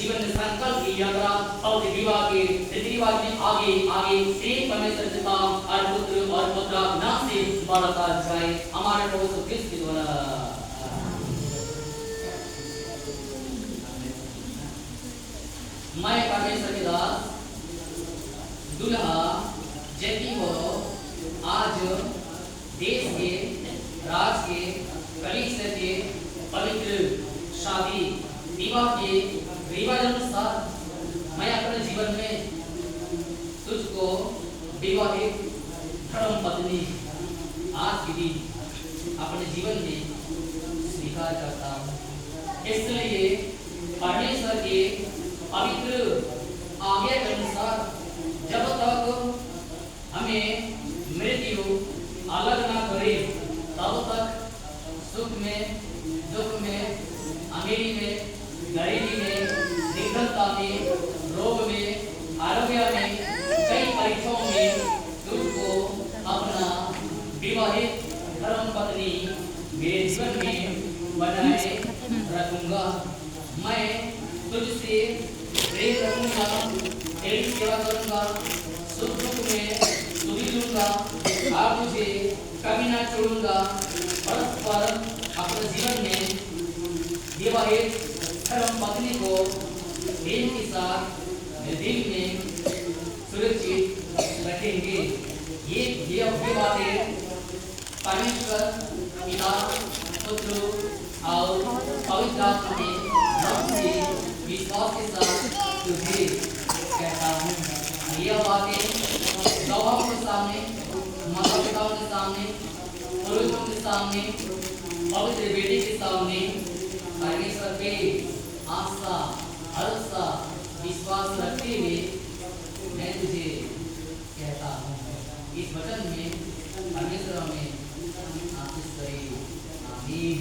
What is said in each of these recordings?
जीवन में संकल्प की यात्रा और विवाह के रीति रिवाज में आगे आगे एक परमेश्वर पिता और पुत्र नाम से बढ़ता जाए हमारे प्रभु यीशु क्रिस्त के द्वारा। मैं परमेश्वर के दास दुल्हा जैकी हो आज देश के राज के कलीसिया के पवित्र शादी विवाह के रिवाज अनुसार मैं अपने जीवन में तुझको विवाहित धर्म पत्नी आज के दिन अपने जीवन में स्वीकार करता हूँ। इसलिए परमेश्वर के पवित्र आज्ञा के अनुसार जब तक हमें मृत्यु अलग ना करे तब तक सुख में दुख में अमीरी में गरीबी में निर्धनता में रोग में आरोग्य में कई परीक्षाओं में तुझको अपना विवाहित धर्म पत्नी मेरे जीवन में बनाए रखूंगा। मैं तुझसे प्रेम रखूंगा, तेरी सेवा करूंगा, सुख दुख में तुझे दूंगा और तुझे कभी ना छोड़ूंगा। परस्पर अपने जीवन में विवाहित धर्म पत्नी को प्रेम के साथ दिल में सुरक्षित रखेंगे। ये बातें परमेश्वर पिता पुत्र और पवित्र आत्मा के नाम से विश्वास के साथ तुझे कहता हूँ। यह बातें गवाहों के सामने, माता पिताओं के सामने, पुरुषों के सामने, पवित्र बेटे के सामने परमेश्वर पे आस्था भरोसा विश्वास रखते हुए मैं तुझे कहता हूँ। इस वचन में परमेश्वर हमें आशीष करे। आमीन।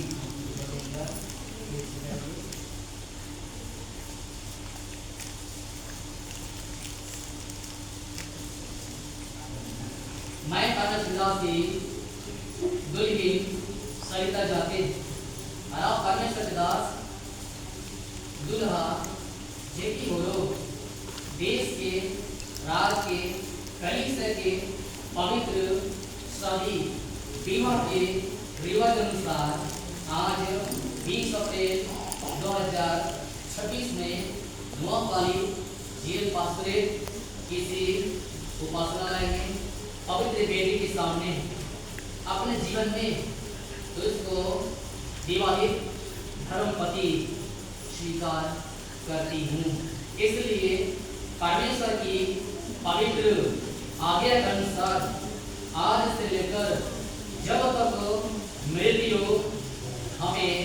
मैं परमेश्वर की दुल्हन सरिता जाते और आप परमेश्वर के दास दुल्हा जेकी बोलो देश के राज के कलीसिया के पवित्र शादी विवाह के रिवाज अनुसार आज 20 अप्रैल 2026 में नोआपाली जेल पास्टरेट किसी उपासनालय में पवित्र बेटी के सामने अपने जीवन में तुझको विवाहित धर्मपति स्वीकार करती हूँ। इसलिए परमेश्वर की पवित्र आज्ञा के अनुसार आज से लेकर जब तक मृत्यु हमें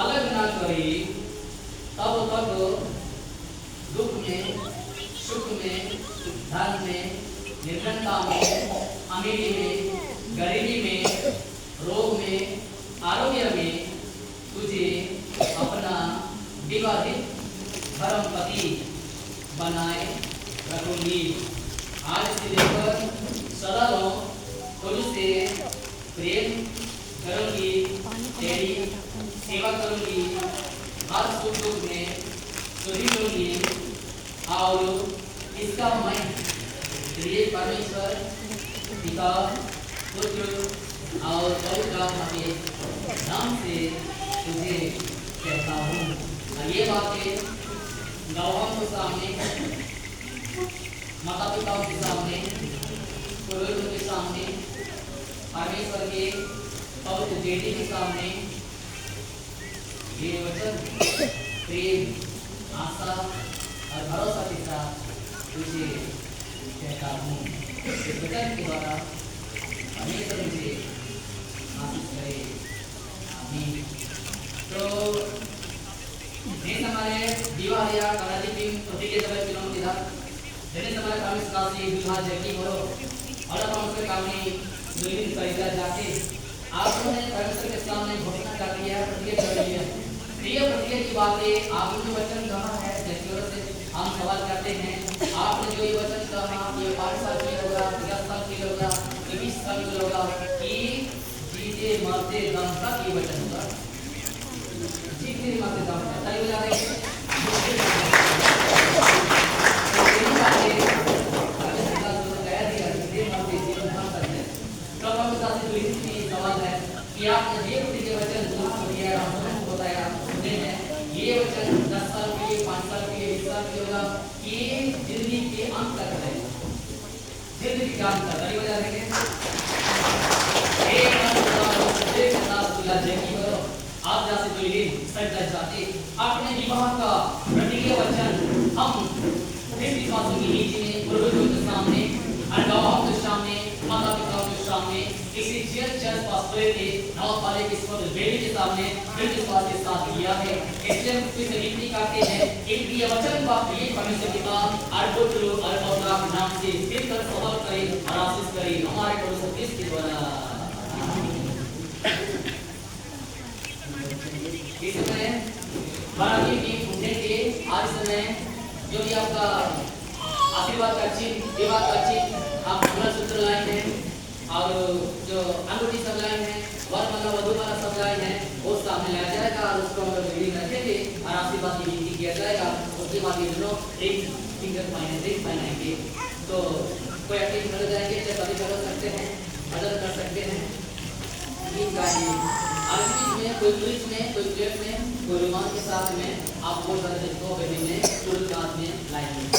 अलग ना करे तब तक दुख में सुख में धन में निर्धनता में अमीरी में गरीबी में रोग में आरोग्य में तुझे अपना विवाहित धर्मपति बनाए रखूंगी। आज से लेकर सदा तुझसे प्रेम करूंगी, तेरी सेवा करूंगी, हर सुख दुख में तुझी लूंगी और इसका मैं प्रिय परमेश्वर पिता पुत्र और पवित्र आत्मा के नाम से तुझे कहता हूँ। और ये बातें गवाहों के सामने, माता पिताओं के सामने, पुरोहितों के सामने, परमेश्वर के पवित्र बेटे के सामने ये वचन प्रेम आशा और भरोसा के साथ तुझे कहता हूँ। इस वचन के द्वारा परमेश्वर मुझे आशीष करे। आमीन। तो हमारे विवाह या कलादीपी प्रतिक्रिया चुनाव दिला जने हमारे कामिस राशि विवाह जैकी हो और हम उसके कामनी दुल्हन खरीदा जाके आपने परमेश्वर के सामने घोषणा कर दिया है, प्रतिज्ञा कर ली है। प्रिय प्रतिज्ञा की बातें आपने वचन कहा है, जैसे से हम सवाल करते हैं आपने जो ये वचन कहा ये 5 साल के होगा, 10 साल के होगा, 20 साल के होगा कि जीते मरते दम तक ये वचन होगा। जीते मरते दम तक ये जिंदगी के अंत तक है, जिंदगी के अंत तक नहीं बजा देंगे। एक आप जहाँ से जो ये सच जाते अपने विवाह का प्रतिज्ञा वचन हम विश्वासों की नीति में गुरुओं के सामने अल्लाह के सामने माता पिता के सामने किसी चर्च पास्टर के नौ वाले के बेटे के सामने विश्वास के साथ किया है। इसलिए हम फिर से विनती करते हैं कि ये वचन का ये परमेश्वर पिता अरबों और अल्लाह के नाम से मिलकर सवाल करें और आशीष करें हमारे प्रभु क्रिस्त के द्वारा। इस समय भारतीय टीम उठेंगे। आज समय जो भी आपका आशीर्वाद का चिन्ह विवाह का चिन्ह आप मंगलसूत्र लाए हैं और जो अंगूठी सब लाए हैं वरमाला वधूमाला सब लाए हैं वो सामने लाया जाएगा और उसको हम लोग रीडिंग रखेंगे और आशीर्वाद की विनती किया जाएगा। उसके बाद ये दोनों एक फिंगर पहनाएंगे। तो कोई एक्टिव कर जाएंगे चाहे कभी कर सकते हैं मदद कर सकते हैं गीत गाएंगे। और में कोई पुलिस में कोई प्लेट में कोई रुमाल के साथ में आप बोल सकते हैं इसको में तुरंत में लाएंगे।